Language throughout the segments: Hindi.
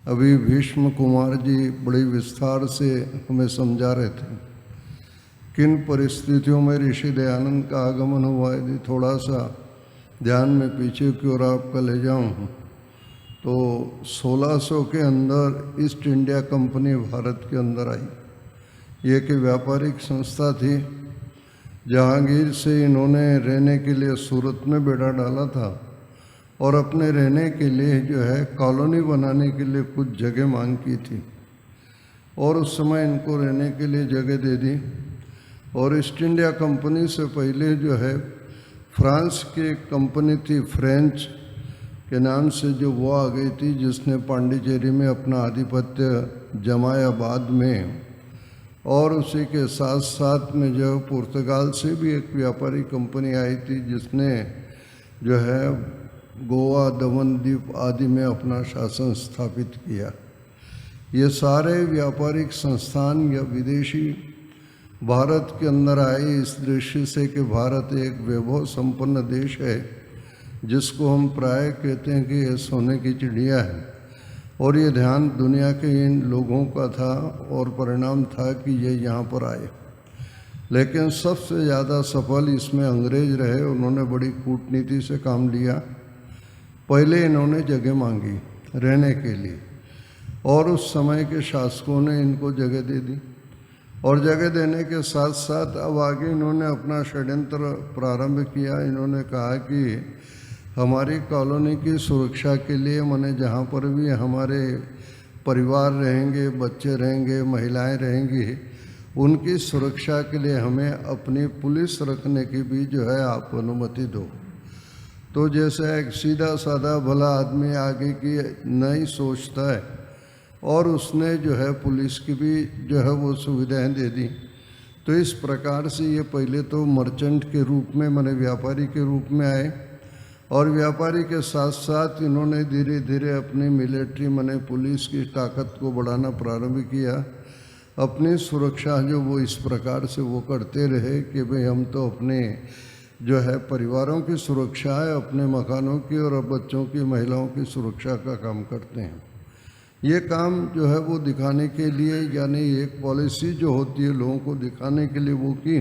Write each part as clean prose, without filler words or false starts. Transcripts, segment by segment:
अभी भीष्म कुमार जी बड़े विस्तार से हमें समझा रहे थे किन परिस्थितियों में ऋषि दयानंद का आगमन हुआ। यदि थोड़ा सा ध्यान में पीछे की ओर आपका ले जाऊं तो 1600 के अंदर ईस्ट इंडिया कंपनी भारत के अंदर आई। ये एक व्यापारिक संस्था थी। जहांगीर से इन्होंने रहने के लिए सूरत में बेड़ा डाला था और अपने रहने के लिए जो है कॉलोनी बनाने के लिए कुछ जगह मांग की थी और उस समय इनको रहने के लिए जगह दे दी। और ईस्ट इंडिया कंपनी से पहले जो है फ्रांस की एक कंपनी थी फ्रेंच के नाम से, जो वो आ गई थी, जिसने पांडिचेरी में अपना आधिपत्य जमाया बाद में। और उसी के साथ साथ में जो पुर्तगाल से भी एक व्यापारी कंपनी आई थी जिसने जो है गोवा, दमन द्वीप आदि में अपना शासन स्थापित किया। ये सारे व्यापारिक संस्थान या विदेशी भारत के अंदर आए इस दृष्टि से कि भारत एक वैभव संपन्न देश है, जिसको हम प्राय कहते हैं कि ये सोने की चिड़िया है। और ये ध्यान दुनिया के इन लोगों का था और परिणाम था कि ये यहाँ पर आए। लेकिन सबसे ज़्यादा सफल इसमें अंग्रेज रहे। उन्होंने बड़ी कूटनीति से काम लिया। पहले इन्होंने जगह मांगी रहने के लिए और उस समय के शासकों ने इनको जगह दे दी। और जगह देने के साथ साथ अब आगे इन्होंने अपना षड्यंत्र प्रारंभ किया। इन्होंने कहा कि हमारी कॉलोनी की सुरक्षा के लिए, माने जहाँ पर भी हमारे परिवार रहेंगे, बच्चे रहेंगे, महिलाएं रहेंगी, उनकी सुरक्षा के लिए हमें अपनी पुलिस रखने की भी जो है आप अनुमति दो। तो जैसे एक सीधा साधा भला आदमी आगे की नहीं सोचता है और उसने जो है पुलिस की भी जो है वो सुविधाएं दे दी। तो इस प्रकार से ये पहले तो मर्चेंट के रूप में, माने व्यापारी के रूप में आए और व्यापारी के साथ साथ इन्होंने धीरे धीरे अपनी मिलिट्री माने पुलिस की ताकत को बढ़ाना प्रारंभ किया। अपनी सुरक्षा जो वो इस प्रकार से वो करते रहे कि भाई हम तो अपने जो है परिवारों की सुरक्षा है, अपने मकानों की और बच्चों की, महिलाओं की सुरक्षा का काम करते हैं। ये काम जो है वो दिखाने के लिए, यानी एक पॉलिसी जो होती है लोगों को दिखाने के लिए वो की।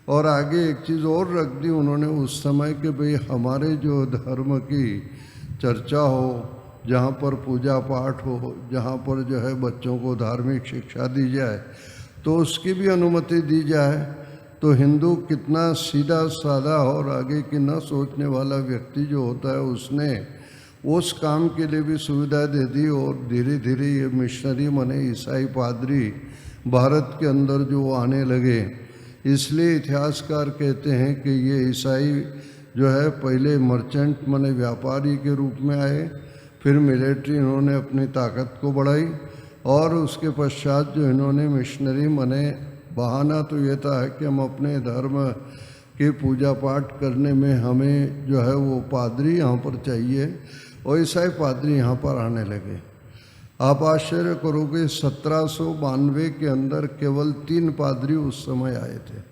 और आगे एक चीज़ और रख दी उन्होंने उस समय कि भाई हमारे जो धर्म की चर्चा हो, जहाँ पर पूजा पाठ हो, जहाँ पर जो है बच्चों को धार्मिक शिक्षा दी जाए, तो उसकी भी अनुमति दी जाए। तो हिंदू कितना सीधा साधा और आगे की न सोचने वाला व्यक्ति जो होता है, उसने उस काम के लिए भी सुविधा दे दी। और धीरे धीरे ये मिशनरी माने ईसाई पादरी भारत के अंदर जो आने लगे। इसलिए इतिहासकार कहते हैं कि ये ईसाई जो है पहले मर्चेंट माने व्यापारी के रूप में आए, फिर मिलिट्री इन्होंने अपनी ताकत को बढ़ाई और उसके पश्चात जो इन्होंने मिशनरी माने बहाना तो ये था कि हम अपने धर्म की पूजा पाठ करने में हमें जो है वो पादरी यहाँ पर चाहिए और ईसाई पादरी यहाँ पर आने लगे। आप आश्चर्य करोगे 1792 के अंदर केवल 3 पादरी उस समय आए थे।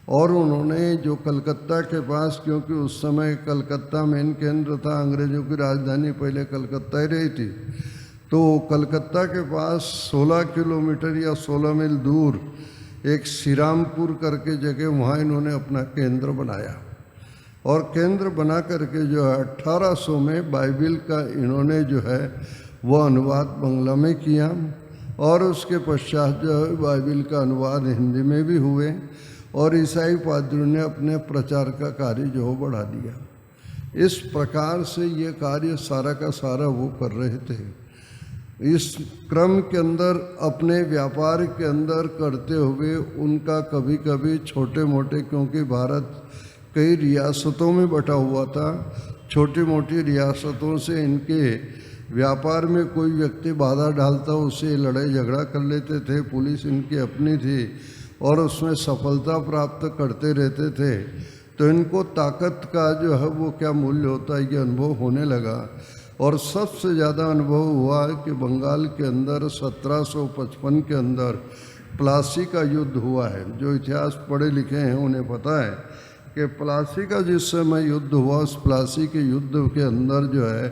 और उन्होंने जो कलकत्ता के पास, क्योंकि उस समय कलकत्ता मेन केंद्र था, अंग्रेजों की राजधानी पहले कलकत्ता ही रही थी, तो कलकत्ता के पास 16 किलोमीटर या 16 मील दूर एक श्रीरामपुर करके जगह, वहाँ इन्होंने अपना केंद्र बनाया। और केंद्र बना करके जो है 1800 में बाइबिल का इन्होंने जो है वो अनुवाद बंगला में किया और उसके पश्चात जो है बाइबिल का अनुवाद हिंदी में भी हुए और ईसाई पादरियों ने अपने प्रचार का कार्य जो हो बढ़ा दिया। इस प्रकार से ये कार्य सारा का सारा वो कर रहे थे। इस क्रम के अंदर अपने व्यापार के अंदर करते हुए उनका कभी कभी छोटे मोटे, क्योंकि भारत कई रियासतों में बटा हुआ था, छोटी मोटी रियासतों से इनके व्यापार में कोई व्यक्ति बाधा डालता, उससे लड़ाई झगड़ा कर लेते थे। पुलिस इनकी अपनी थी और उसमें सफलता प्राप्त करते रहते थे। तो इनको ताकत का जो है वो क्या मूल्य होता है ये अनुभव होने लगा। और सबसे ज़्यादा अनुभव हुआ कि बंगाल के अंदर 1755 के अंदर प्लासी का युद्ध हुआ है। जो इतिहास पढ़े लिखे हैं उन्हें पता है कि प्लासी का जिस समय युद्ध हुआ, उस प्लासी के युद्ध के अंदर जो है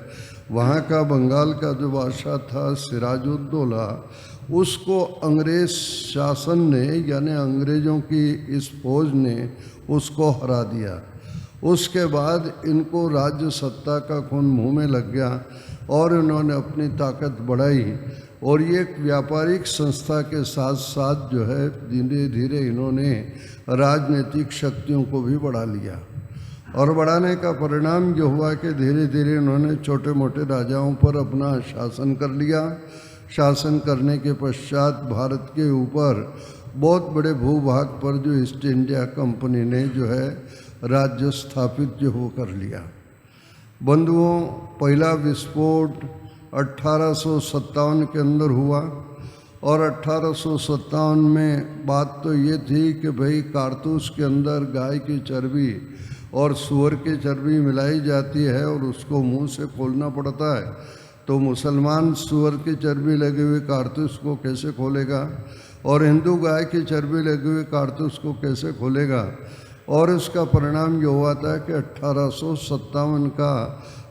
वहाँ का बंगाल का जो बादशाह था सिराजुद्दौला, उसको अंग्रेज शासन ने यानी अंग्रेज़ों की इस फौज ने उसको हरा दिया। उसके बाद इनको राज्य सत्ता का खून मुँह में लग गया और इन्होंने अपनी ताकत बढ़ाई और ये एक व्यापारिक संस्था के साथ साथ जो है धीरे धीरे इन्होंने राजनीतिक शक्तियों को भी बढ़ा लिया। और बढ़ाने का परिणाम जो हुआ कि धीरे धीरे इन्होंने छोटे मोटे राजाओं पर अपना शासन कर लिया। शासन करने के पश्चात भारत के ऊपर बहुत बड़े भूभाग पर जो ईस्ट इंडिया कंपनी ने जो है राज्य स्थापित जो हो कर लिया। बंधुओं, पहला विस्फोट 1857 के अंदर हुआ और 1857 में बात तो ये थी कि भाई कारतूस के अंदर गाय की चर्बी और सूअर की चर्बी मिलाई जाती है और उसको मुंह से खोलना पड़ता है, तो मुसलमान सूअर की चर्बी लगे हुए कारतूस को कैसे खोलेगा और हिंदू गाय की चर्बी लगे हुए कारतूस को कैसे खोलेगा। और इसका परिणाम ये हुआ था कि 1857 का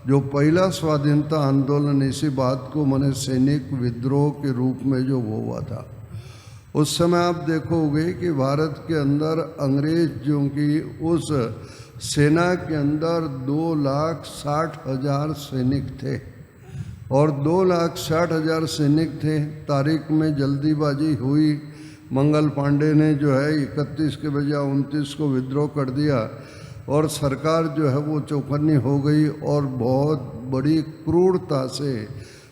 जो पहला स्वाधीनता आंदोलन, इसी बात को मैंने सैनिक विद्रोह के रूप में जो वो हुआ था। उस समय आप देखोगे कि भारत के अंदर अंग्रेजों की उस सेना के अंदर 2,60,000 सैनिक थे और 2,60,000 सैनिक थे। तारीख में जल्दीबाजी हुई, मंगल पांडे ने जो है 31 के बजाय 29 को विद्रोह कर दिया और सरकार जो है वो चौकन्नी हो गई और बहुत बड़ी क्रूरता से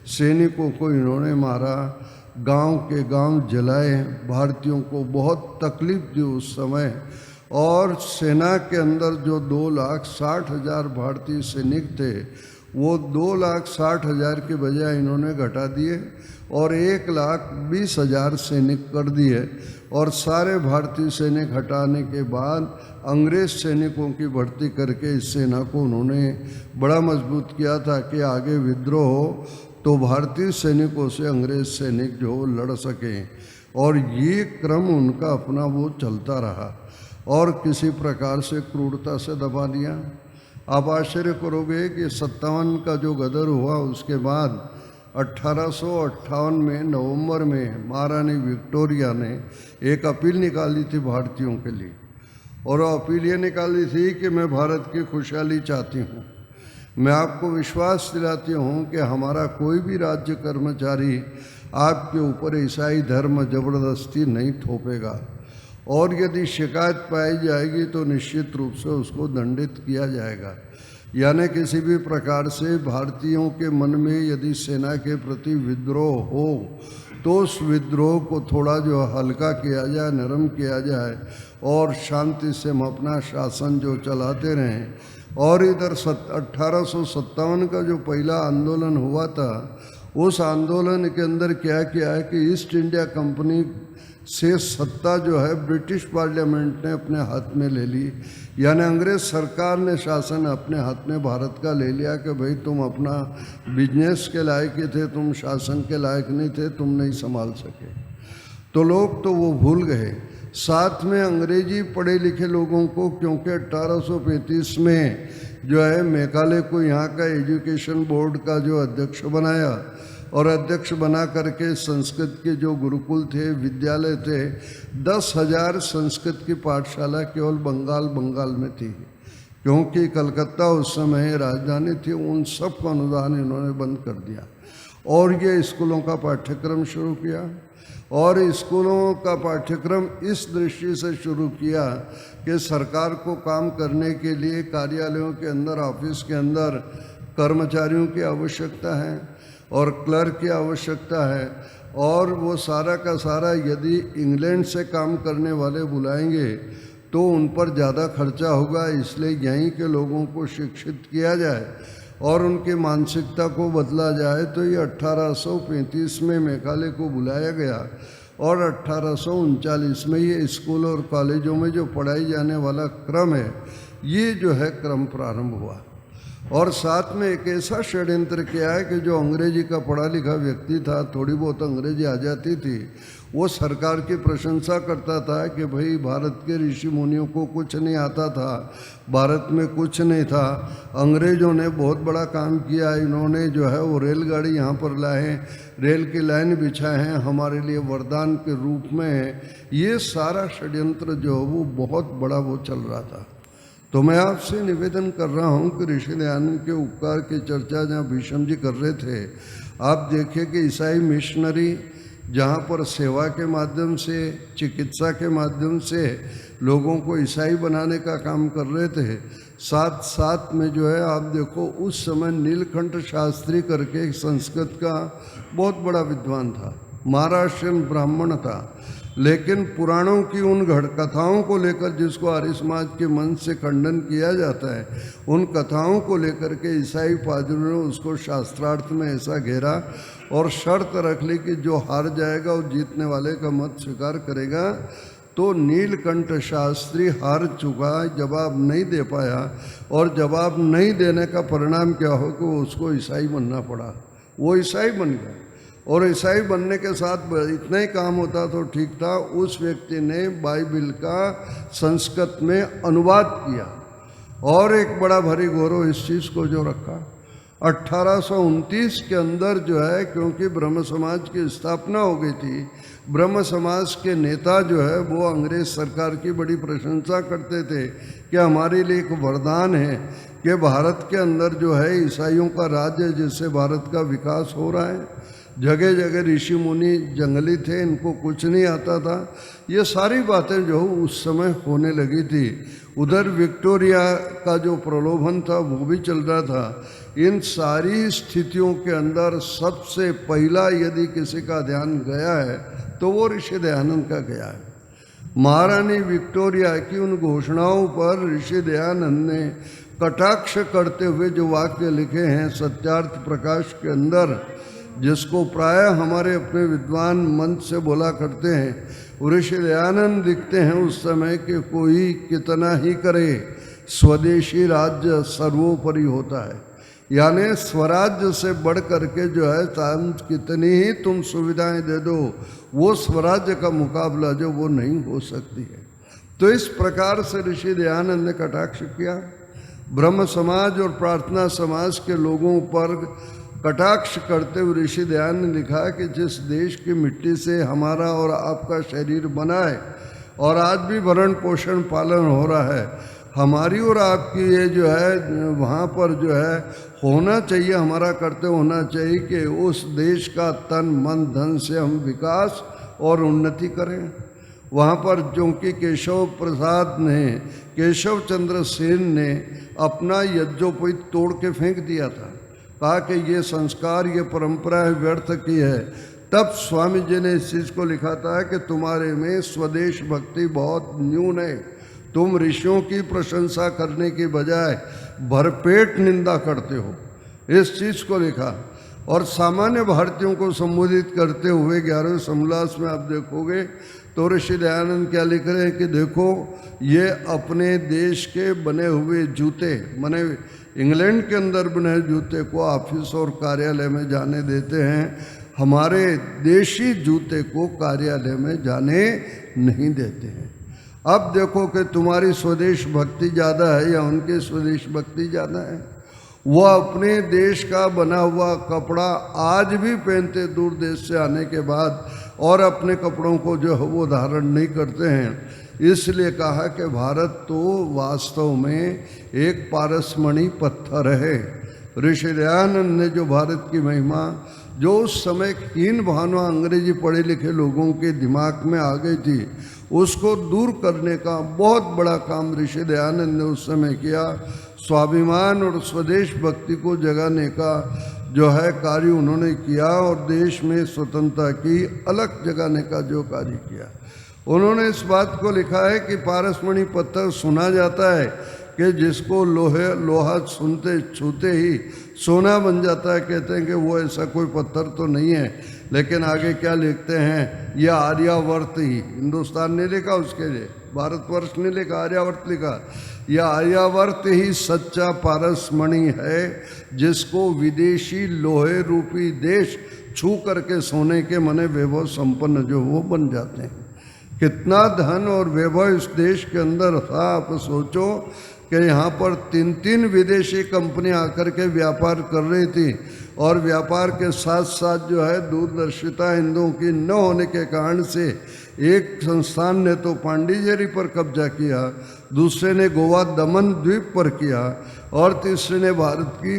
सैनिकों को इन्होंने मारा, गांव के गांव जलाए, भारतीयों को बहुत तकलीफ दी उस समय। और सेना के अंदर जो 2,60,000 भारतीय सैनिक थे वो 2,60,000 के बजाय इन्होंने घटा दिए और 1,20,000 सैनिक कर दिए। और सारे भारतीय सैनिक हटाने के बाद अंग्रेज सैनिकों की भर्ती करके इस सेना को उन्होंने बड़ा मजबूत किया था कि आगे विद्रोह हो तो भारतीय सैनिकों से अंग्रेज सैनिक जो लड़ सकें। और ये क्रम उनका अपना वो चलता रहा और किसी प्रकार से क्रूरता से दबा दिया। आप आश्चर्य करोगे कि 57 का जो गदर हुआ उसके बाद 1858 में नवंबर में महारानी विक्टोरिया ने एक अपील निकाली थी भारतीयों के लिए और वो अपील ये निकाली थी कि मैं भारत की खुशहाली चाहती हूँ। मैं आपको विश्वास दिलाती हूँ कि हमारा कोई भी राज्य कर्मचारी आपके ऊपर ईसाई धर्म जबरदस्ती नहीं थोपेगा और यदि शिकायत पाई जाएगी तो निश्चित रूप से उसको दंडित किया जाएगा। यानी किसी भी प्रकार से भारतीयों के मन में यदि सेना के प्रति विद्रोह हो तो उस विद्रोह को थोड़ा जो हल्का किया जाए, नरम किया जाए और शांति से हम अपना शासन जो चलाते रहें। और इधर 1857 का जो पहला आंदोलन हुआ था उस आंदोलन के अंदर क्या किया है कि ईस्ट इंडिया कंपनी से सत्ता जो है ब्रिटिश पार्लियामेंट ने अपने हाथ में ले ली। यानी अंग्रेज सरकार ने शासन अपने हाथ में भारत का ले लिया कि भाई तुम अपना बिजनेस के लायक ही थे, तुम शासन के लायक नहीं थे, तुम नहीं संभाल सके। तो लोग तो वो भूल गए। साथ में अंग्रेजी पढ़े लिखे लोगों को, क्योंकि 1835 में जो है मैकाले को यहाँ का एजुकेशन बोर्ड का जो अध्यक्ष बनाया और अध्यक्ष बना करके संस्कृत के जो गुरुकुल थे, विद्यालय थे, 10,000 संस्कृत की पाठशाला केवल बंगाल में थी, क्योंकि कलकत्ता उस समय राजधानी थी। उन सब का अनुदान इन्होंने बंद कर दिया और ये स्कूलों का पाठ्यक्रम शुरू किया। और स्कूलों का पाठ्यक्रम इस दृष्टि से शुरू किया कि सरकार को काम करने के लिए कार्यालयों के अंदर, ऑफिस के अंदर कर्मचारियों की आवश्यकता है और क्लर्क की आवश्यकता है और वो सारा का सारा यदि इंग्लैंड से काम करने वाले बुलाएंगे तो उन पर ज़्यादा खर्चा होगा, इसलिए यहीं के लोगों को शिक्षित किया जाए और उनकी मानसिकता को बदला जाए। तो ये 1835 में मैकाले को बुलाया गया और 1839 में ये स्कूल और कॉलेजों में जो पढ़ाई जाने वाला क्रम है, ये जो है क्रम प्रारंभ हुआ। और साथ में एक ऐसा षड्यंत्र किया है कि जो अंग्रेजी का पढ़ा लिखा व्यक्ति था, थोड़ी बहुत अंग्रेजी आ जाती थी, वो सरकार की प्रशंसा करता था कि भाई भारत के ऋषि मुनियों को कुछ नहीं आता था, भारत में कुछ नहीं था, अंग्रेज़ों ने बहुत बड़ा काम किया, इन्होंने जो है वो रेलगाड़ी यहाँ पर लाए, रेल की लाइन बिछाए हैं, हमारे लिए वरदान के रूप में। ये सारा षड्यंत्र जो है वो बहुत बड़ा वो चल रहा था। तो मैं आपसे निवेदन कर रहा हूँ कि ऋषि दयानंद के उपकार की चर्चा जहाँ भीष्म जी कर रहे थे, आप देखिए कि ईसाई मिशनरी जहाँ पर सेवा के माध्यम से, चिकित्सा के माध्यम से लोगों को ईसाई बनाने का काम कर रहे थे, साथ साथ में जो है आप देखो उस समय नीलकंठ शास्त्री करके संस्कृत का बहुत बड़ा विद्वान था, महाराष्ट्रियन ब्राह्मण था, लेकिन पुराणों की उन कथाओं को लेकर जिसको आर्य समाज के मन से खंडन किया जाता है, उन कथाओं को लेकर के ईसाई पादरियों ने उसको शास्त्रार्थ में ऐसा घेरा और शर्त रख ली कि जो हार जाएगा वो जीतने वाले का मत स्वीकार करेगा। तो नीलकंठ शास्त्री हार चुका, जवाब नहीं दे पाया, और जवाब नहीं देने का परिणाम क्या हो कि उसको ईसाई बनना पड़ा। वो ईसाई बन गया, और ईसाई बनने के साथ इतना ही काम होता तो ठीक था, उस व्यक्ति ने बाइबिल का संस्कृत में अनुवाद किया। और एक बड़ा भारी गौरव इस चीज़ को जो रखा, 1829 के अंदर जो है, क्योंकि ब्रह्म समाज की स्थापना हो गई थी, ब्रह्म समाज के नेता जो है वो अंग्रेज सरकार की बड़ी प्रशंसा करते थे कि हमारे लिए एक वरदान है कि भारत के अंदर जो है ईसाइयों का राज्य, जिससे भारत का विकास हो रहा है। जगह जगह ऋषि मुनि जंगली थे, इनको कुछ नहीं आता था। ये सारी बातें जो उस समय होने लगी थी। उधर विक्टोरिया का जो प्रलोभन था वो भी चल रहा था। इन सारी स्थितियों के अंदर सबसे पहला यदि किसी का ध्यान गया है तो वो ऋषि दयानंद का गया है। महारानी विक्टोरिया की उन घोषणाओं पर ऋषि दयानंद ने कटाक्ष करते हुए जो वाक्य लिखे हैं सत्यार्थ प्रकाश के अंदर, जिसको प्राय हमारे अपने विद्वान मंच से बोला करते हैं, ऋषि दयानंद लिखते हैं उस समय कि कोई कितना ही करे, स्वदेशी राज्य सर्वोपरि होता है। यानी स्वराज्य से बढ़ करके जो है कितनी ही तुम सुविधाएं दे दो, वो स्वराज्य का मुकाबला जो वो नहीं हो सकती है। तो इस प्रकार से ऋषि दयानंद ने कटाक्ष किया। ब्रह्म समाज और प्रार्थना समाज के लोगों पर कटाक्ष करते हुए ऋषि दयानंद ने लिखा कि जिस देश की मिट्टी से हमारा और आपका शरीर बना है और आज भी भरण पोषण पालन हो रहा है, हमारी और आपकी ये जो है वहाँ पर जो है होना चाहिए, हमारा कर्तव्य होना चाहिए कि उस देश का तन मन धन से हम विकास और उन्नति करें। वहाँ पर जो कि केशव प्रसाद ने, केशव चंद्र सेन ने अपना यज्ञोपवीत तोड़ के फेंक दिया था, कहा कि ये संस्कार, ये परंपरा व्यर्थ की है। तब स्वामी जी ने इस चीज़ को लिखा था कि तुम्हारे में स्वदेश भक्ति बहुत न्यून है, तुम ऋषियों की प्रशंसा करने की बजाय भरपेट निंदा करते हो। इस चीज़ को लिखा। और सामान्य भारतीयों को संबोधित करते हुए 11वें समोल्लास में आप देखोगे तो ऋषि दयानंद क्या लिख रहे हैं कि देखो, ये अपने देश के बने हुए जूते, माने इंग्लैंड के अंदर बने जूते को ऑफिस और कार्यालय में जाने देते हैं, हमारे देशी जूते को कार्यालय में जाने नहीं देते हैं। अब देखो कि तुम्हारी स्वदेश भक्ति ज़्यादा है या उनकी स्वदेश भक्ति ज़्यादा है। वो अपने देश का बना हुआ कपड़ा आज भी पहनते दूर देश से आने के बाद, और अपने कपड़ों को जो है वो धारण नहीं करते हैं। इसलिए कहा कि भारत तो वास्तव में एक पारसमणि पत्थर है। ऋषि दयानंद ने जो भारत की महिमा, जो उस समय हीन भावना अंग्रेजी पढ़े लिखे लोगों के दिमाग में आ गई थी, उसको दूर करने का बहुत बड़ा काम ऋषि दयानंद ने उस समय किया। स्वाभिमान और स्वदेश भक्ति को जगाने का जो है कार्य उन्होंने किया, और देश में स्वतंत्रता की अलग जगाने का जो कार्य किया। उन्होंने इस बात को लिखा है कि पारसमणि पत्थर सुना जाता है कि जिसको लोहा सुनते छूते ही सोना बन जाता है। कहते हैं कि वो ऐसा कोई पत्थर तो नहीं है, लेकिन आगे क्या लिखते हैं, यह आर्यावर्त ही, हिंदुस्तान ने लिखा उसके लिए, भारतवर्ष ने लिखा, आर्यावर्त लिखा। यह आर्यावर्त ही सच्चा पारसमणि है, जिसको विदेशी लोहे रूपी देश छू करके सोने के मने वैभव संपन्न जो वो बन जाते हैं। कितना धन और वैभव इस देश के अंदर था। आप सोचो कि यहाँ पर 3 विदेशी कंपनियां आकर के व्यापार कर रही थी, और व्यापार के साथ साथ जो है दूरदर्शिता हिंदुओं की न होने के कारण से एक संस्थान ने तो पांडिचेरी पर कब्जा किया, दूसरे ने गोवा दमन द्वीप पर किया, और तीसरे ने भारत की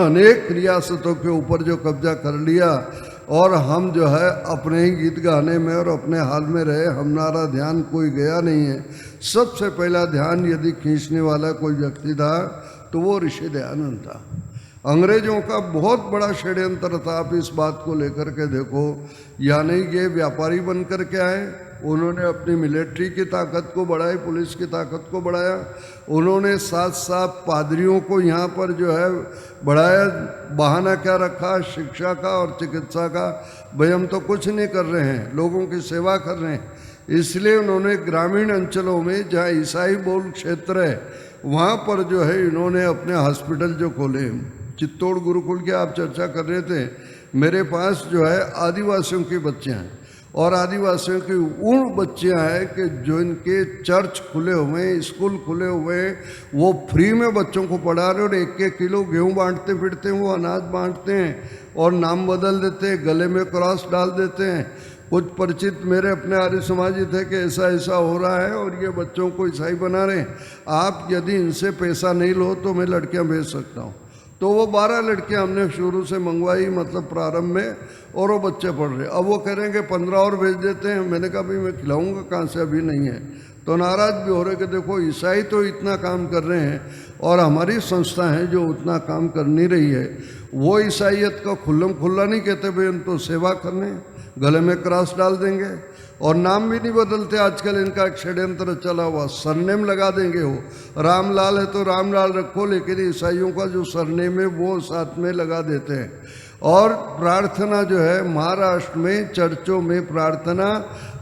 अनेक रियासतों के ऊपर जो कब्जा कर लिया। और हम जो है अपने ही गीत गाने में और अपने हाल में रहे, हमारा ध्यान कोई गया नहीं है। सबसे पहला ध्यान यदि खींचने वाला कोई व्यक्ति था तो वो ऋषि दयानंद था। अंग्रेजों का बहुत बड़ा षड्यंत्र था। आप इस बात को लेकर के देखो, यानी ये व्यापारी बन कर के आए, उन्होंने अपनी मिलिट्री की ताकत को बढ़ाई, पुलिस की ताकत को बढ़ाया, उन्होंने साथ साथ पादरियों को यहाँ पर जो है बढ़ाया। बहाना क्या रखा? शिक्षा का और चिकित्सा का। भाई हम तो कुछ नहीं कर रहे हैं, लोगों की सेवा कर रहे हैं। इसलिए उन्होंने ग्रामीण अंचलों में जहाँ ईसाई बहुल क्षेत्र है वहाँ पर जो है इन्होंने अपने हॉस्पिटल जो खोले। चित्तौड़ गुरुकुल की आप चर्चा कर रहे थे, मेरे पास जो है आदिवासियों की बच्चियाँ हैं, और आदिवासियों की उन बच्चियाँ हैं कि जो इनके चर्च खुले हुए हैं, स्कूल खुले हुए हैं, वो फ्री में बच्चों को पढ़ा रहे, और 1-1 किलो गेहूँ बांटते फिरते हैं, वो अनाज बांटते हैं और नाम बदल देते हैं, गले में क्रॉस डाल देते हैं। कुछ परिचित मेरे अपने आर्य समाजी थे कि ऐसा ऐसा हो रहा है और ये बच्चों को ईसाई बना रहे हैं, आप यदि इनसे पैसा नहीं लो तो मैं लड़कियां भेज सकता हूँ। तो वो 12 लड़कियां हमने शुरू से मंगवाई, मतलब प्रारंभ में, और वो बच्चे पढ़ रहे। अब वो कह रहे हैं कि 15 और भेज देते हैं। मैंने कहा भाई मैं खिलाऊंगा कहाँ से, अभी नहीं है। तो नाराज भी हो रहे कि देखो ईसाई तो इतना काम कर रहे हैं और हमारी संस्था है जो उतना काम कर नहीं रही है। वो ईसाइयत का खुल्लम खुल्ला नहीं कहते भाई हम तो सेवा करने, गले में क्रॉस डाल देंगे और नाम भी नहीं बदलते। आजकल इनका एक षड्यंत्र चला हुआ, सरनेम लगा देंगे। वो रामलाल है तो रामलाल रखो, लेकिन ईसाइयों का जो सरनेम है वो साथ में लगा देते हैं। और प्रार्थना जो है महाराष्ट्र में चर्चों में प्रार्थना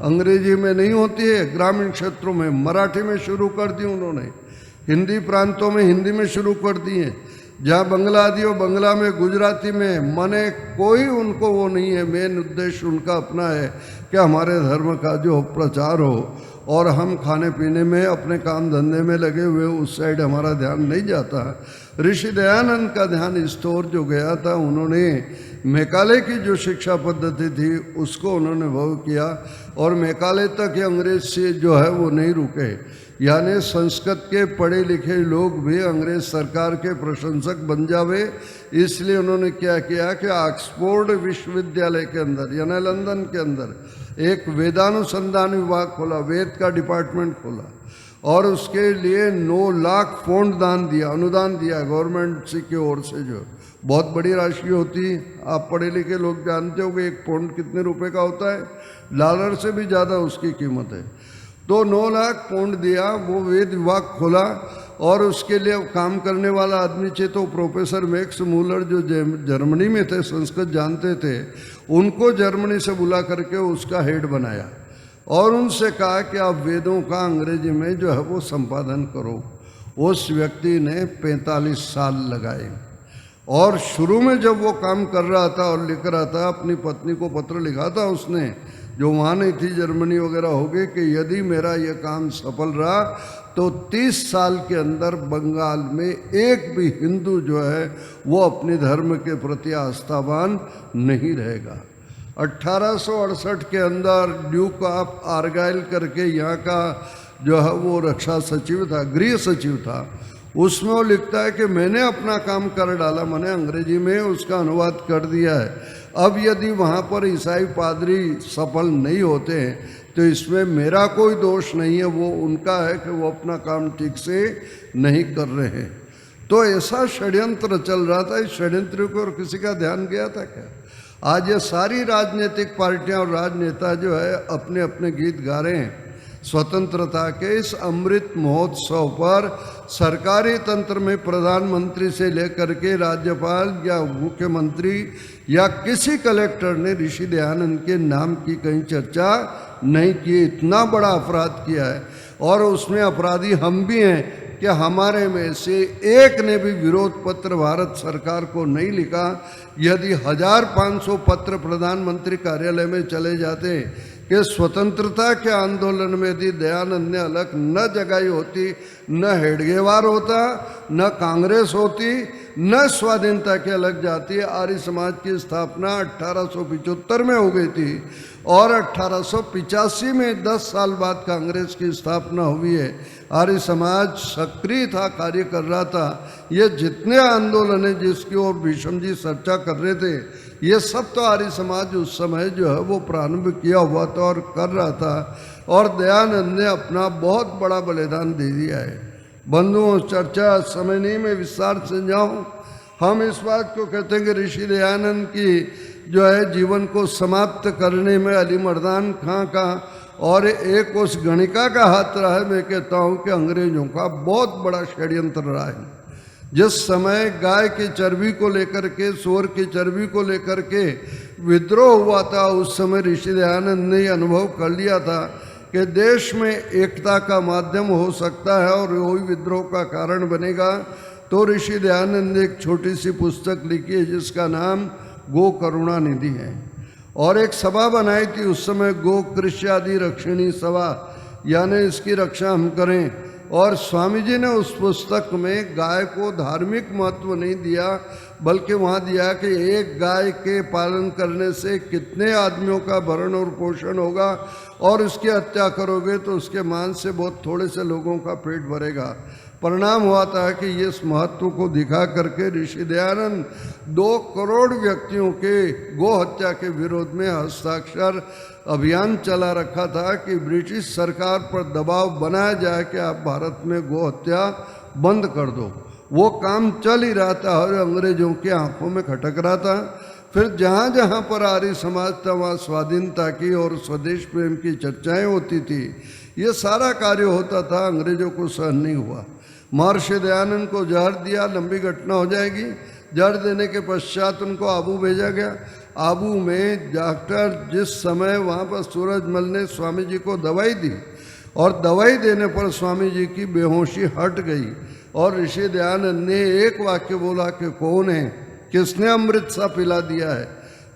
अंग्रेजी में नहीं होती है, ग्रामीण क्षेत्रों में मराठी में शुरू कर दी उन्होंने, हिंदी प्रांतों में हिंदी में शुरू कर दी है, जहाँ बंगला आदि हो बंगला में, गुजराती में। मने कोई उनको वो नहीं है, मेन उद्देश्य उनका अपना है कि हमारे धर्म का जो प्रचार हो, और हम खाने पीने में अपने काम धंधे में लगे हुए, उस साइड हमारा ध्यान नहीं जाता। ऋषि दयानंद का ध्यान इस ओर जो गया था, उन्होंने मैकाले की जो शिक्षा पद्धति थी उसको उन्होंने भव किया, और मैकाले तक ये अंग्रेज से जो है वो नहीं रुके। यानी संस्कृत के पढ़े लिखे लोग भी अंग्रेज सरकार के प्रशंसक बन जावे, इसलिए उन्होंने क्या किया कि ऑक्सफोर्ड विश्वविद्यालय के अंदर यानी लंदन के अंदर एक वेदानुसंधान विभाग खोला, वेद का डिपार्टमेंट खोला, और उसके लिए 9 लाख पौंड दान दिया, अनुदान दिया गवर्नमेंट की ओर से, जो बहुत बड़ी राशि होती। आप पढ़े लिखे लोग जानते हो कि 1 पौंड कितने रुपए का होता है, डॉलर से भी ज़्यादा उसकी कीमत है। तो 9 लाख पौंड दिया, वो वेद विभाग खोला, और उसके लिए काम करने वाला आदमी चाहिए। तो प्रोफेसर मैक्स मूलर जो जर्मनी में थे, संस्कृत जानते थे, उनको जर्मनी से बुला करके उसका हेड बनाया, और उनसे कहा कि आप वेदों का अंग्रेजी में जो है वो संपादन करो। उस व्यक्ति ने 45 साल लगाए, और शुरू में जब वो काम कर रहा था और लिख रहा था, अपनी पत्नी को पत्र लिखा था उसने, जो वहाँ नहीं थी, जर्मनी वगैरह हो गई, कि यदि मेरा ये काम सफल रहा तो 30 साल के अंदर बंगाल में एक भी हिंदू जो है वो अपने धर्म के प्रति आस्थावान नहीं रहेगा। 1868 के अंदर ड्यूक ऑफ आर्गाइल करके यहाँ का जो है वो रक्षा सचिव था, गृह सचिव था, उसमें वो लिखता है कि मैंने अपना काम कर डाला, मैंने अंग्रेजी में उसका अनुवाद कर दिया है। अब यदि वहाँ पर ईसाई पादरी सफल नहीं होते हैं तो इसमें मेरा कोई दोष नहीं है, वो उनका है कि वो अपना काम ठीक से नहीं कर रहे हैं। तो ऐसा षड्यंत्र चल रहा था। इस षड्यंत्र को और किसी का ध्यान गया था क्या? आज ये सारी राजनीतिक पार्टियां और राजनेता जो है अपने अपने गीत गा रहे हैं। स्वतंत्रता के इस अमृत महोत्सव पर सरकारी तंत्र में प्रधानमंत्री से लेकर के राज्यपाल या मुख्यमंत्री या किसी कलेक्टर ने ऋषि दयानंद के नाम की कहीं चर्चा नहीं किए, इतना बड़ा अपराध किया है। और उसमें अपराधी हम भी हैं कि हमारे में से एक ने भी विरोध पत्र भारत सरकार को नहीं लिखा। यदि 1500 पत्र प्रधानमंत्री कार्यालय में चले जाते कि स्वतंत्रता के आंदोलन में यदि दयानंद ने अलग न जगाई होती, न हेडगेवार होता, न कांग्रेस होती, न स्वाधीनता के अलग जाती, आर्य समाज की स्थापना 1875 में हो गई थी और 1885 में 10 साल बाद कांग्रेस की स्थापना हुई है। आर्य समाज सक्रिय था, कार्य कर रहा था। ये जितने आंदोलन है जिसकी ओर भीष्म जी चर्चा कर रहे थे, ये सब तो आर्य समाज उस समय जो है वो प्रारंभ किया हुआ था और कर रहा था। और दयानंद ने अपना बहुत बड़ा बलिदान दे दिया है। बंधुओं, चर्चा समय नहीं, मैं विस्तार से जाऊं। हम इस बात को कहते हैं कि ऋषि दयानंद की जो है जीवन को समाप्त करने में अली मर्दान खां का और एक उस गणिका का हाथ रहा है। मैं कहता हूँ कि अंग्रेजों का बहुत बड़ा षड्यंत्र रहा है। जिस समय गाय की चर्बी को लेकर के, सूअर की चर्बी को लेकर के विद्रोह हुआ था, उस समय ऋषि दयानंद ने अनुभव कर लिया था कि देश में एकता का माध्यम हो सकता है और वही विद्रोह का कारण बनेगा। तो ऋषि दयानंद ने एक छोटी सी पुस्तक लिखी है जिसका नाम गो करुणा निधि है, और एक सभा बनाई थी उस समय, गो कृष्य आदि रक्षिणी सभा, यानी इसकी रक्षा हम करें। और स्वामी जी ने उस पुस्तक में गाय को धार्मिक महत्व नहीं दिया, बल्कि वहाँ दिया कि एक गाय के पालन करने से कितने आदमियों का भरण और पोषण होगा, और उसकी हत्या करोगे तो उसके मांस से बहुत थोड़े से लोगों का पेट भरेगा। परिणाम हुआ था कि ये इस महत्व को दिखा करके ऋषि दयानंद 2 करोड़ व्यक्तियों के गो हत्या के विरोध में हस्ताक्षर अभियान चला रखा था कि ब्रिटिश सरकार पर दबाव बनाया जाए कि आप भारत में गो हत्या बंद कर दो। वो काम चल ही रहा था और अंग्रेजों की आंखों में खटक रहा था। फिर जहाँ जहाँ पर आर्य समाज था वहाँ स्वाधीनता की और स्वदेश प्रेम की चर्चाएं होती थी। ये सारा कार्य होता था, अंग्रेजों को सहन नहीं हुआ। महर्षि दयानंद को जहर दिया, लंबी घटना हो जाएगी। जहर देने के पश्चात उनको आबू भेजा गया। आबू में डॉक्टर जिस समय वहाँ पर सूरजमल ने स्वामी जी को दवाई दी और दवाई देने पर स्वामी जी की बेहोशी हट गई और ऋषि दयानंद ने एक वाक्य बोला कि कौन है, किसने अमृत सा पिला दिया है।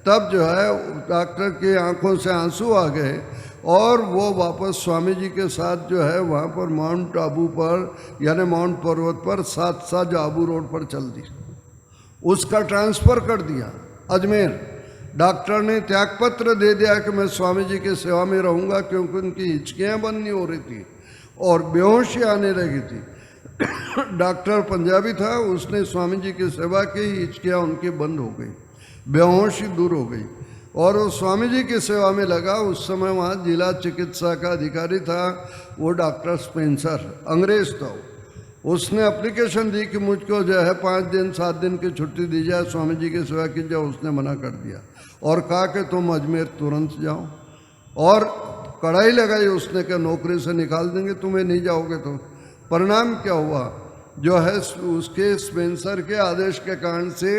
तब जो है डॉक्टर की आंखों से आंसू आ गए और वो वापस स्वामी जी के साथ जो है वहाँ पर माउंट आबू पर, यानी माउंट पर्वत पर साथ जो आबू रोड पर चल दी, उसका ट्रांसफ़र कर दिया अजमेर। डॉक्टर ने त्यागपत्र दे दिया कि मैं स्वामी जी की सेवा में रहूँगा, क्योंकि उनकी हिचकियाँ बंद नहीं हो रही थी और बेहोशी आने लगी थी। डॉक्टर पंजाबी था, उसने स्वामी जी की सेवा की, हिचकियाँ उनकी बंद हो गई, बेहोशी दूर हो गई और वो स्वामी जी की सेवा में लगा। उस समय वहाँ जिला चिकित्सा का अधिकारी था वो डॉक्टर स्पेंसर, अंग्रेज था। उसने एप्लीकेशन दी कि मुझको जो है 5 दिन 7 दिन की छुट्टी दी जाए, स्वामी जी की सेवा की जाए। उसने मना कर दिया और कहा कि तुम अजमेर तुरंत जाओ, और कड़ाई लगाई उसने कि नौकरी से निकाल देंगे तुम्हें, नहीं जाओगे तो। परिणाम क्या हुआ, जो है उसके स्पेंसर के आदेश के कारण से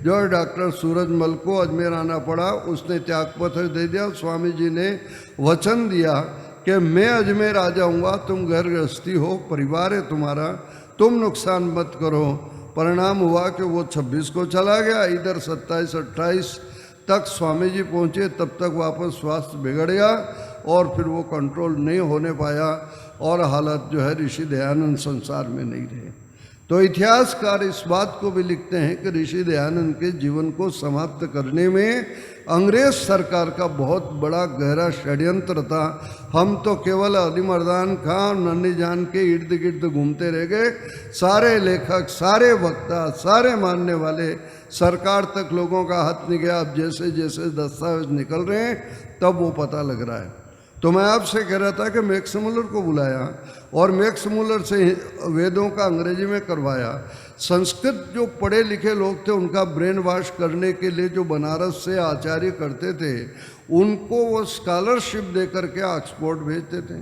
जो है डॉक्टर सूरजमल को अजमेर आना पड़ा। उसने त्यागपत्र दे दिया। स्वामी जी ने वचन दिया कि मैं अजमेर आ जाऊंगा, तुम घर गृहस्थी हो, परिवार है तुम्हारा, तुम नुकसान मत करो। परिणाम हुआ कि वो 26 को चला गया, इधर 27-28 तक स्वामी जी पहुँचे, तब तक वापस स्वास्थ्य बिगड़ गया और फिर वो कंट्रोल नहीं होने पाया और हालत जो है ऋषि दयानंद संसार में नहीं रहे। तो इतिहासकार इस बात को भी लिखते हैं कि ऋषि दयानंद के जीवन को समाप्त करने में अंग्रेज सरकार का बहुत बड़ा गहरा षड्यंत्र था। हम तो केवल अली मर्दान खां और नन्ही जान के इर्द गिर्द घूमते रह गए। सारे लेखक, सारे वक्ता, सारे मानने वाले, सरकार तक लोगों का हाथ नहीं गया। अब जैसे जैसे दस्तावेज निकल रहे हैं तब वो पता लग रहा है। तो मैं आपसे कह रहा था कि मैक्स मुलर को बुलाया और मैक्स मुलर से वेदों का अंग्रेजी में करवाया। संस्कृत जो पढ़े लिखे लोग थे उनका ब्रेन वॉश करने के लिए जो बनारस से आचार्य करते थे, उनको वो स्कॉलरशिप दे करके ऑक्सफोर्ड भेजते थे,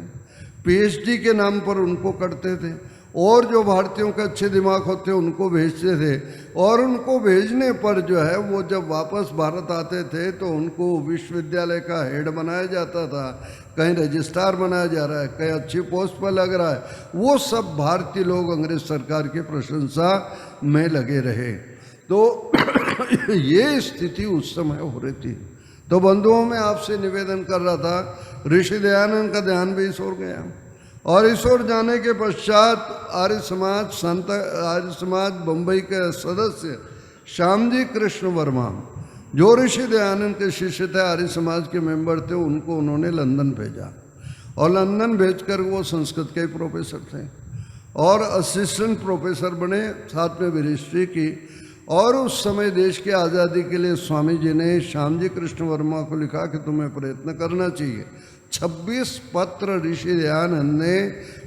पीएचडी के नाम पर उनको करते थे और जो भारतीयों के अच्छे दिमाग होते उनको भेजते थे। और उनको भेजने पर जो है वो जब वापस भारत आते थे तो उनको विश्वविद्यालय का हेड बनाया जाता था, कहीं रजिस्ट्रार बनाया जा रहा है, कहीं अच्छी पोस्ट पर लग रहा है। वो सब भारतीय लोग अंग्रेज सरकार की प्रशंसा में लगे रहे। तो ये स्थिति उस समय हो रही थी। तो बंधुओं में आपसे निवेदन कर रहा था, ऋषि दयानंद का ध्यान भी इस ओर गया और इस ओर जाने के पश्चात आर्य समाज बम्बई के सदस्य श्यामजी कृष्ण वर्मा, जो ऋषि दयानंद के शिष्य थे, आर्य समाज के मेंबर थे, उनको उन्होंने लंदन भेजा। और लंदन भेजकर वो संस्कृत के प्रोफेसर थे और असिस्टेंट प्रोफेसर बने, साथ में भी हिस्ट्री की। और उस समय देश की आज़ादी के लिए स्वामी जी ने श्यामजी कृष्ण वर्मा को लिखा कि तुम्हें प्रयत्न करना चाहिए। 26 पत्र ऋषि दयानंद ने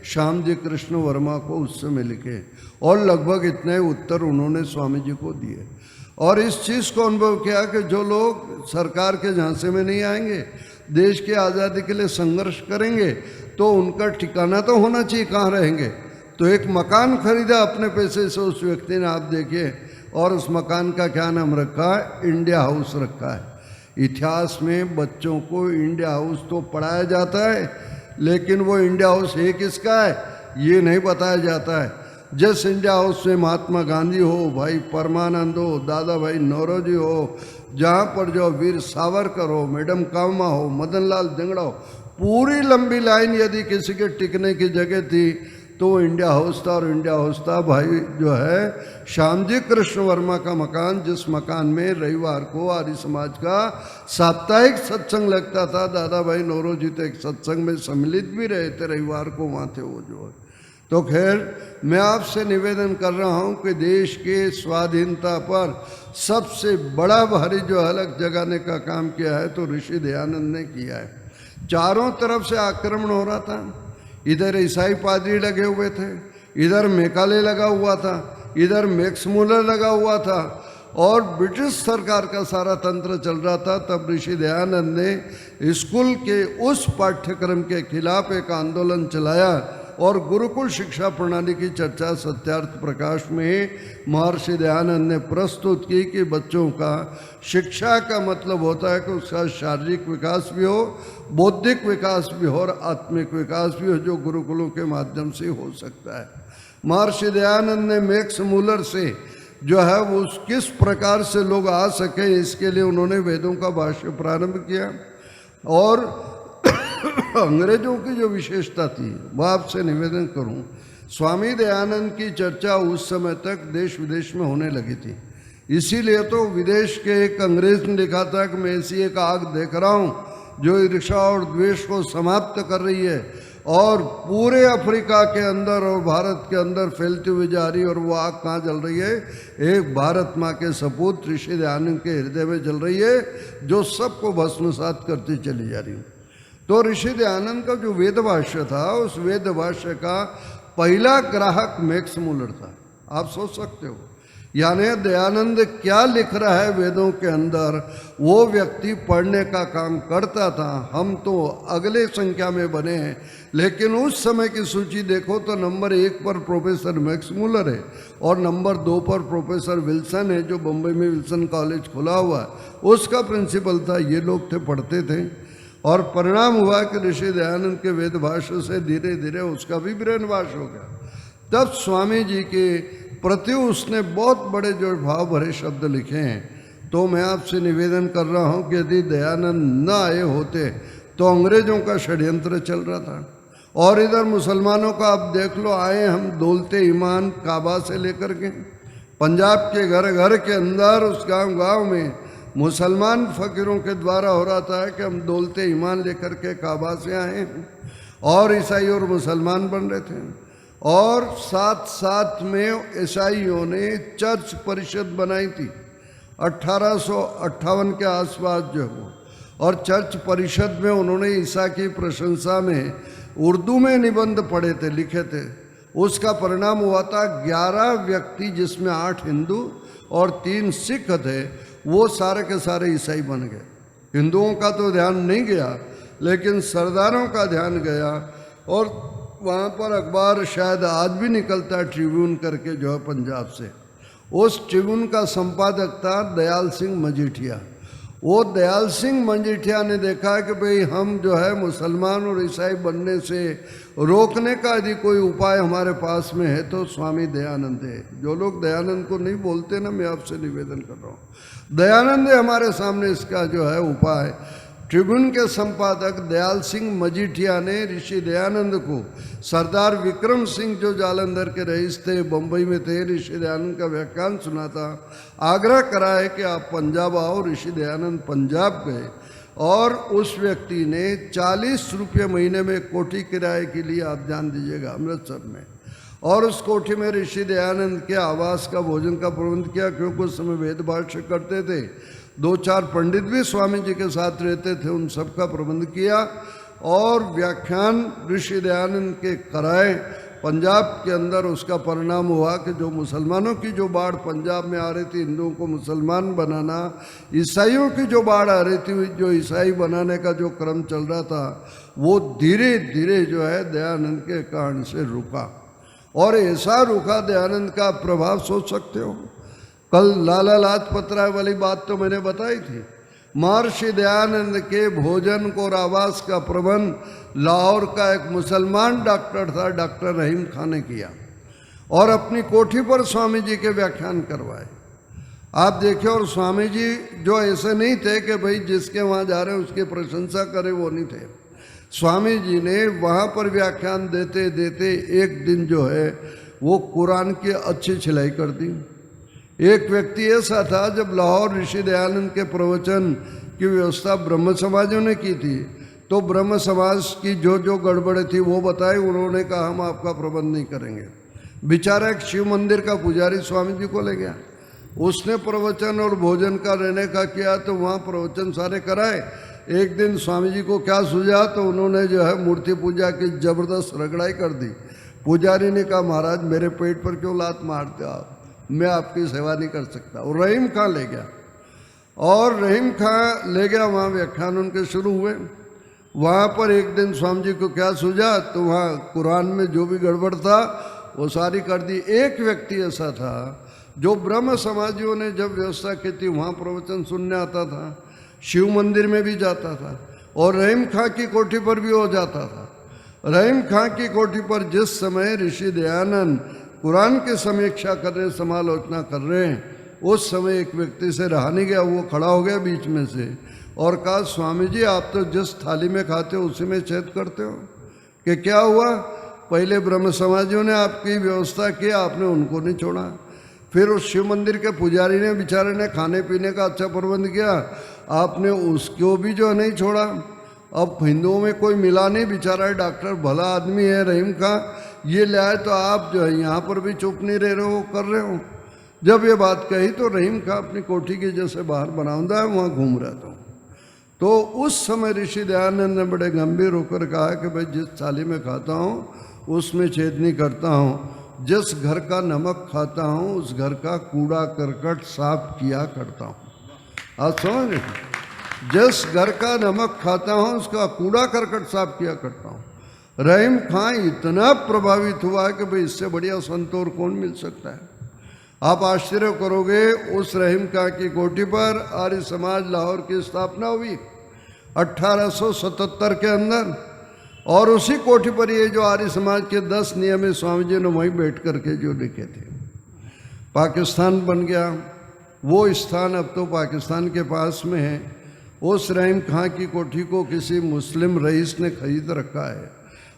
श्यामजी कृष्ण वर्मा को उस समय लिखे और लगभग इतने उत्तर उन्होंने स्वामी जी को दिए। और इस चीज़ को अनुभव किया कि जो लोग सरकार के झांसे में नहीं आएंगे, देश की आज़ादी के लिए संघर्ष करेंगे, तो उनका ठिकाना तो होना चाहिए, कहाँ रहेंगे। तो एक मकान खरीदा अपने पैसे से उस व्यक्ति ने, आप देखिए, और उस मकान का क्या नाम रखा है, इंडिया हाउस रखा है। इतिहास में बच्चों को इंडिया हाउस तो पढ़ाया जाता है, लेकिन वो इंडिया हाउस है किसका है ये नहीं बताया जाता है। जिस इंडिया हाउस में महात्मा गांधी हो, भाई परमानंद हो, दादा भाई नौरोजी हो, जहाँ पर जो वीर सावरकर हो, मैडम कामा हो, मदन लाल धिंगड़ा हो, पूरी लंबी लाइन यदि किसी के टिकने की जगह थी तो वो इंडिया हाउस था। और इंडिया हाउस था भाई जो है श्यामजी कृष्ण वर्मा का मकान, जिस मकान में रविवार को आर्य समाज का साप्ताहिक सत्संग लगता था। दादा भाई नौरोजी तो एक सत्संग में सम्मिलित भी रहे थे, रविवार को वहाँ थे वो जो है। तो खैर, मैं आपसे निवेदन कर रहा हूँ कि देश के स्वाधीनता पर सबसे बड़ा भारी जो हलक जगाने का काम किया है तो ऋषि दयानंद ने किया है। चारों तरफ से आक्रमण हो रहा था, इधर ईसाई पादरी लगे हुए थे, इधर मेकाले लगा हुआ था, इधर मैक्स मुलर लगा हुआ था और ब्रिटिश सरकार का सारा तंत्र चल रहा था। तब ऋषि दयानंद ने स्कूल के उस पाठ्यक्रम के खिलाफ एक आंदोलन चलाया और गुरुकुल शिक्षा प्रणाली की चर्चा सत्यार्थ प्रकाश में महर्षि दयानंद ने प्रस्तुत की कि बच्चों का शिक्षा का मतलब होता है कि उसका शारीरिक विकास भी हो, बौद्धिक विकास भी हो और आत्मिक विकास भी हो, जो गुरुकुलों के माध्यम से हो सकता है। महर्षि दयानंद ने मैक्स मुलर से जो है वो किस प्रकार से लोग आ सके, इसके लिए उन्होंने वेदों का भाष्य प्रारंभ किया। और अंग्रेजों की जो विशेषता थी वह आपसे निवेदन करूं, स्वामी दयानंद की चर्चा उस समय तक देश विदेश में होने लगी थी। इसीलिए तो विदेश के एक अंग्रेज ने लिखा था कि मैं ऐसी एक आग देख रहा हूं जो ईर्ष्या और द्वेष को समाप्त कर रही है और पूरे अफ्रीका के अंदर और भारत के अंदर फैलती हुई जा रही है। और वो आग कहाँ जल रही है, एक भारत माँ के सपूत ऋषि दयानंद के हृदय में जल रही है, जो सबको भस्मसात करती चली जा रही है। तो ऋषि दयानंद का जो वेद भाष्य था, उस वेद भाष्य का पहला ग्राहक मैक्स मुलर था। आप सोच सकते हो, यानी दयानंद क्या लिख रहा है वेदों के अंदर, वो व्यक्ति पढ़ने का काम करता था। हम तो अगले संख्या में बने हैं, लेकिन उस समय की सूची देखो तो नंबर 1 पर प्रोफेसर मैक्स मुलर है और नंबर 2 पर प्रोफेसर विल्सन है, जो बम्बई में विल्सन कॉलेज खुला हुआ है, उसका प्रिंसिपल था। ये लोग थे, पढ़ते थे। और परिणाम हुआ कि ऋषि दयानंद के वेद भाष्य से धीरे धीरे उसका भी ब्रेन वॉश हो गया। तब स्वामी जी के प्रति उसने बहुत बड़े जो भाव भरे शब्द लिखे हैं। तो मैं आपसे निवेदन कर रहा हूँ कि यदि दयानंद न आए होते तो अंग्रेजों का षड्यंत्र चल रहा था। और इधर मुसलमानों का आप देख लो, आए हम दौलते ईमान काबा से लेकर के पंजाब के घर घर के अंदर, उस गांव गांव में मुसलमान फ़कीरों के द्वारा हो रहा था कि हम दौलते ईमान लेकर के काबा से आए हैं, और ईसाई और मुसलमान बन रहे थे। और साथ साथ में ईसाइयों ने चर्च परिषद बनाई थी 1858 के आसपास जो हो, और चर्च परिषद में उन्होंने ईसा की प्रशंसा में उर्दू में निबंध पढ़े थे, लिखे थे। उसका परिणाम हुआ था 11 व्यक्ति, जिसमें 8 हिंदू और 3 सिख थे, वो सारे के सारे ईसाई बन गए। हिंदुओं का तो ध्यान नहीं गया, लेकिन सरदारों का ध्यान गया। और वहाँ पर अखबार शायद आज भी निकलता है, ट्रिब्यून करके जो है पंजाब से। उस ट्रिब्यून का संपादक था दयाल सिंह मजीठिया। वो दयाल सिंह मजीठिया ने देखा कि भाई हम जो है मुसलमान और ईसाई बनने से रोकने का यदि कोई उपाय हमारे पास में है तो स्वामी दयानंद है। जो लोग दयानंद को नहीं बोलते ना, मैं आपसे निवेदन कर रहा हूँ, दयानंद है हमारे सामने इसका जो है उपाय। ट्रिब्यून के संपादक दयाल सिंह मजीठिया ने ऋषि दयानंद को सरदार विक्रम सिंह जो जालंधर के रईस थे, बम्बई में थे, ऋषि दयानंद का व्याख्यान सुना था, आग्रह करा है कि आप पंजाब आओ। ऋषि दयानंद पंजाब गए और उस व्यक्ति ने 40 रुपये महीने में कोठी किराए के लिए, आप जान दीजिएगा, अमृतसर में, और उस कोठी में ऋषि दयानंद के आवास का, भोजन का प्रबंध किया, क्योंकि उस समय वेद भाष्य करते थे। 2-4 पंडित भी स्वामी जी के साथ रहते थे, उन सब का प्रबंध किया और व्याख्यान ऋषि दयानंद के कराए। पंजाब के अंदर उसका परिणाम हुआ कि जो मुसलमानों की जो बाढ़ पंजाब में आ रही थी, हिंदुओं को मुसलमान बनाना, ईसाइयों की जो बाढ़ आ रही थी, जो ईसाई बनाने का जो क्रम चल रहा था, वो धीरे धीरे जो है दयानंद के कारण से रुका। और ऐसा रुका दयानंद का प्रभाव सोच सकते हो। कल लाला लाजपत राय वाली बात तो मैंने बताई थी। महर्षि दयानंद के भोजन को और आवास का प्रबंध लाहौर का एक मुसलमान डॉक्टर था, डॉक्टर रहीम खान ने किया और अपनी कोठी पर स्वामी जी के व्याख्यान करवाए। आप देखिए, और स्वामी जी जो ऐसे नहीं थे कि भाई जिसके वहाँ जा रहे हैं उसकी प्रशंसा करें, वो नहीं थे। स्वामी जी ने वहाँ पर व्याख्यान देते देते एक दिन जो है वो कुरान की अच्छी छिलाई कर दी। एक व्यक्ति ऐसा था, जब लाहौर ऋषि दयानंद के प्रवचन की व्यवस्था ब्रह्म समाजों ने की थी, तो ब्रह्म समाज की जो जो गड़बड़ थी वो बताई। उन्होंने कहा हम आपका प्रबंध नहीं करेंगे। बेचारा एक शिव मंदिर का पुजारी स्वामी जी को ले गया, उसने प्रवचन और भोजन का रहने का किया, तो वहाँ प्रवचन सारे कराए। एक दिन स्वामी जी को क्या सूझा, तो उन्होंने जो है मूर्ति पूजा की जबरदस्त रगड़ाई कर दी। पुजारी ने कहा महाराज मेरे पेट पर क्यों लात मारते आप, मैं आपकी सेवा नहीं कर सकता। और रहीम खां ले गया, और रहीम खां ले गया, वहाँ व्याख्यान उनके शुरू हुए। वहाँ पर एक दिन स्वामी जी को क्या सूझा, तो वहाँ कुरान में जो भी गड़बड़ था वो सारी कर दी। एक व्यक्ति ऐसा था जो ब्रह्म समाजियों ने जब व्यवस्था की थी वहाँ प्रवचन सुनने आता था, शिव मंदिर में भी जाता था, और रहीम खां की कोठी पर भी हो जाता था। रहीम खां की कोठी पर जिस समय ऋषि दयानंद कुरान की समीक्षा कर रहे, समालोचना कर रहे हैं, उस समय एक व्यक्ति से रहा नहीं गया, वो खड़ा हो गया बीच में से और कहा स्वामी जी आप तो जिस थाली में खाते हो उसी में छेद करते हो। कि क्या हुआ, पहले ब्रह्म समाजियों ने आपकी व्यवस्था की, आपने उनको नहीं छोड़ा। फिर उस शिव मंदिर के पुजारी ने, बेचारे ने खाने पीने का अच्छा प्रबंध किया, आपने उसको भी जो नहीं छोड़ा। अब हिंदुओं में कोई मिला नहीं, बेचारा डॉक्टर भला आदमी है रहीम खां, ये ले आए, तो आप जो है यहाँ पर भी चुप नहीं रह रहे हो, कर रहे हो। जब ये बात कही तो रहीम खां अपनी कोठी के जैसे बाहर बरामदा है वहाँ घूम रहा था। तो उस समय ऋषि दयानंद ने बड़े गंभीर होकर कहा कि भाई जिस थाली में खाता हूँ उसमें छेद नहीं करता हूँ, जिस घर का नमक खाता हूँ उस घर का कूड़ा करकट साफ किया करता हूँ। आप समझ रहे, जिस घर का नमक खाता हूँ उसका कूड़ा करकट साफ किया करता हूँ। रहीम खां इतना प्रभावित हुआ कि भाई इससे बढ़िया संत और कौन मिल सकता है। आप आश्चर्य करोगे, उस रहीम खां की कोठी पर आर्य समाज लाहौर की स्थापना हुई 1877 के अंदर, और उसी कोठी पर ये जो आर्य समाज के 10 नियम है स्वामी जी ने वहीं बैठ करके जो लिखे थे। पाकिस्तान बन गया, वो स्थान अब तो पाकिस्तान के पास में है। उस रहीम खां की कोठी को किसी मुस्लिम रईस ने खरीद रखा है,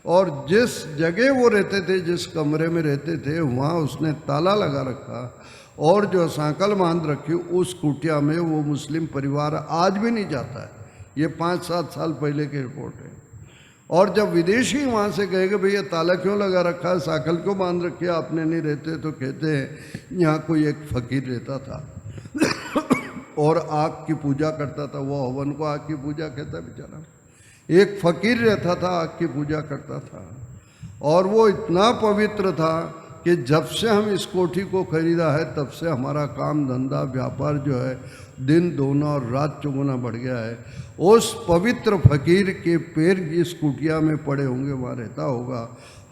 और जिस जगह वो रहते थे, जिस कमरे में रहते थे, वहाँ उसने ताला लगा रखा और जो सांकल बांध रखी, उस कुटिया में वो मुस्लिम परिवार आज भी नहीं जाता है। ये 5-7 साल पहले की रिपोर्ट है। और जब विदेशी वहाँ से कहेंगे भैया ताला क्यों लगा रखा है, सांकल क्यों बांध रखी है, आपने नहीं रहते, तो कहते हैं यहाँ कोई एक फकीर रहता था और आग की पूजा करता था। वो हवन को आग की पूजा कहता बेचारा। एक फकीर रहता था, आग की पूजा करता था, और वो इतना पवित्र था कि जब से हम इस कोठी को खरीदा है तब से हमारा काम धंधा व्यापार जो है दिन दोगुना और रात चौगुना बढ़ गया है। उस पवित्र फकीर के पैर इस कुटिया में पड़े होंगे, वहाँ रहता होगा।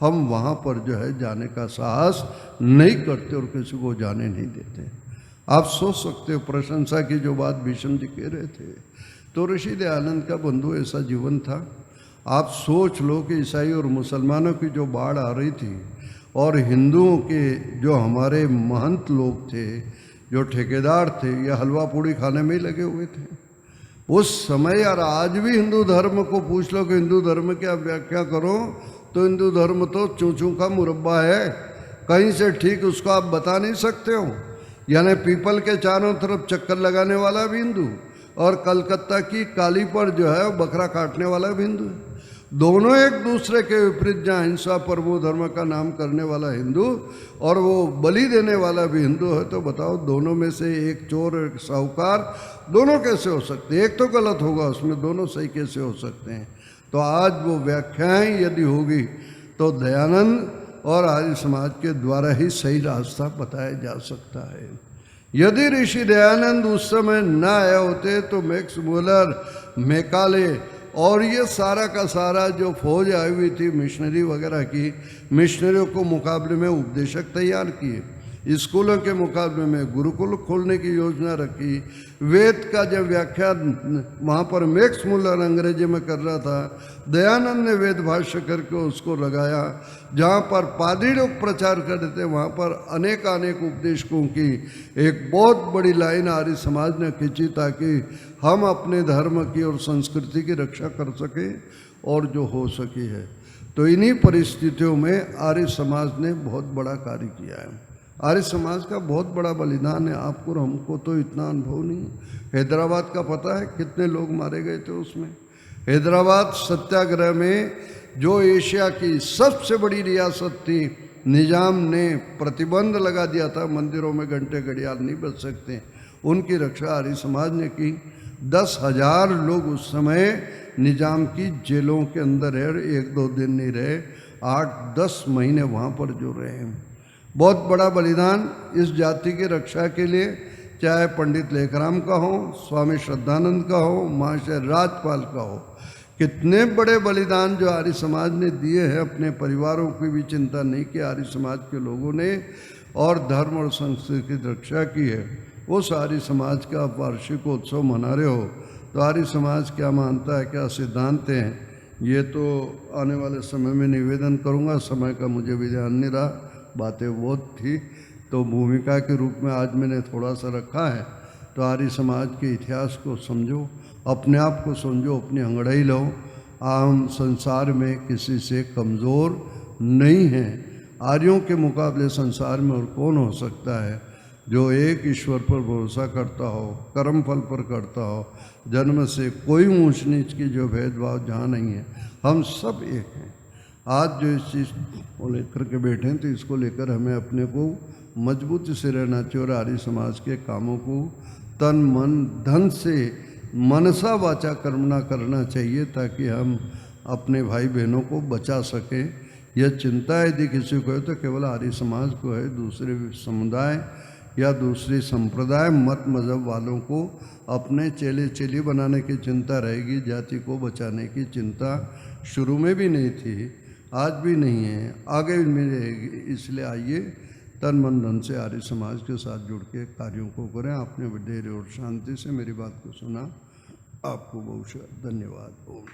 हम वहाँ पर जो है जाने का साहस नहीं करते और किसी को जाने नहीं देते। आप सोच सकते हो प्रशंसा की जो बात भीष्म जी कह रहे थे, तो ऋषि दयानंद का बंधु ऐसा जीवन था। आप सोच लो कि ईसाई और मुसलमानों की जो बाढ़ आ रही थी और हिंदुओं के जो हमारे महंत लोग थे, जो ठेकेदार थे, ये हलवा पूड़ी खाने में ही लगे हुए थे उस समय। यार आज भी हिंदू धर्म को पूछ लो कि हिंदू धर्म की आप व्याख्या करो, तो हिंदू धर्म तो चूचू का मुरब्बा है, कहीं से ठीक उसको आप बता नहीं सकते हो। यानी पीपल के चारों तरफ चक्कर लगाने वाला भी हिंदू और कलकत्ता की काली पर जो है बकरा काटने वाला भी हिंदू है। दोनों एक दूसरे के विपरीत, जहाँ हिंसा प्रभु धर्म का नाम करने वाला हिंदू और वो बलि देने वाला भी हिंदू है, तो बताओ दोनों में से एक चोर एक साहूकार दोनों कैसे हो सकते हैं? एक तो गलत होगा उसमें, दोनों सही कैसे हो सकते हैं? तो आज वो व्याख्याएं यदि होगी तो दयानंद और आर्य समाज के द्वारा ही सही रास्ता बताया जा सकता है। यदि ऋषि दयानंद उस समय न आए होते तो मैक्स मुलर, मैकाले और ये सारा का सारा जो फौज आई हुई थी मिशनरी वगैरह की, मिशनरियों को मुकाबले में उपदेशक तैयार किए, स्कूलों के मुकाबले में गुरुकुल खोलने की योजना रखी। वेद का जब व्याख्यान वहाँ पर मैक्स मुलर अंग्रेजी में कर रहा था, दयानंद ने वेद भाष्य करके उसको लगाया। जहाँ पर पादरी लोग प्रचार कर रहे थे वहाँ पर अनेक उपदेशकों की एक बहुत बड़ी लाइन आर्य समाज ने खींची, ताकि हम अपने धर्म की और संस्कृति की रक्षा कर सके और जो हो सकी है। तो इन्हीं परिस्थितियों में आर्य समाज ने बहुत बड़ा कार्य किया है। आर्य समाज का बहुत बड़ा बलिदान है। आपको और हमको तो इतना अनुभव नहीं है। हैदराबाद का पता है कितने लोग मारे गए थे उसमें? हैदराबाद सत्याग्रह में जो एशिया की सबसे बड़ी रियासत थी, निजाम ने प्रतिबंध लगा दिया था, मंदिरों में घंटे घड़ियाल नहीं बज सकते, उनकी रक्षा आर्य समाज ने की। 10,000 लोग उस समय निजाम की जेलों के अंदर रहे, 1-2 दिन नहीं रहे, 8-10 महीने वहाँ पर जो रहे। बहुत बड़ा बलिदान इस जाति की रक्षा के लिए, चाहे पंडित लेखराम का हो, स्वामी श्रद्धानंद का हो, महाशय राजपाल का हो, कितने बड़े बलिदान जो आर्य समाज ने दिए हैं। अपने परिवारों की भी चिंता नहीं की आर्य समाज के लोगों ने, और धर्म और संस्कृति की रक्षा की है। उस आर्य समाज का आप वार्षिक उत्सव मना रहे हो, तो आर्य समाज क्या मानता है, क्या सिद्धांत हैं, ये तो आने वाले समय में निवेदन करूँगा। समय का मुझे भी ध्यान नहीं रहा, बातें बहुत थी, तो भूमिका के रूप में आज मैंने थोड़ा सा रखा है। तो आर्य समाज के इतिहास को समझो, अपने आप को समझो, अपनी अंगड़ाई लो। आम संसार में किसी से कमज़ोर नहीं हैं। आर्यों के मुकाबले संसार में और कौन हो सकता है जो एक ईश्वर पर भरोसा करता हो, कर्म फल पर करता हो, जन्म से कोई ऊंच नीच की जो भेदभाव जहाँ नहीं है, हम सब एक हैं। आज जो इस चीज़ को लेकर के बैठे हैं, तो इसको लेकर हमें अपने को मजबूती से रहना चाहिए और आर्य समाज के कामों को तन मन धन से मनसा वाचा कर्मणा करना चाहिए, ताकि हम अपने भाई बहनों को बचा सकें। यह चिंता यदि किसी को है तो केवल आर्य समाज को है। दूसरे समुदाय या दूसरे संप्रदाय मत मज़हब वालों को अपने चेले चेली बनाने की चिंता रहेगी, जाति को बचाने की चिंता शुरू में भी नहीं थी, आज भी नहीं है, आगे भी नहीं रहेगी। इसलिए आइए तन मन धन से आर्य समाज के साथ जुड़ के कार्यों को करें। आपने धैर्य और शांति से मेरी बात को सुना, आपको बहुत धन्यवाद। ओम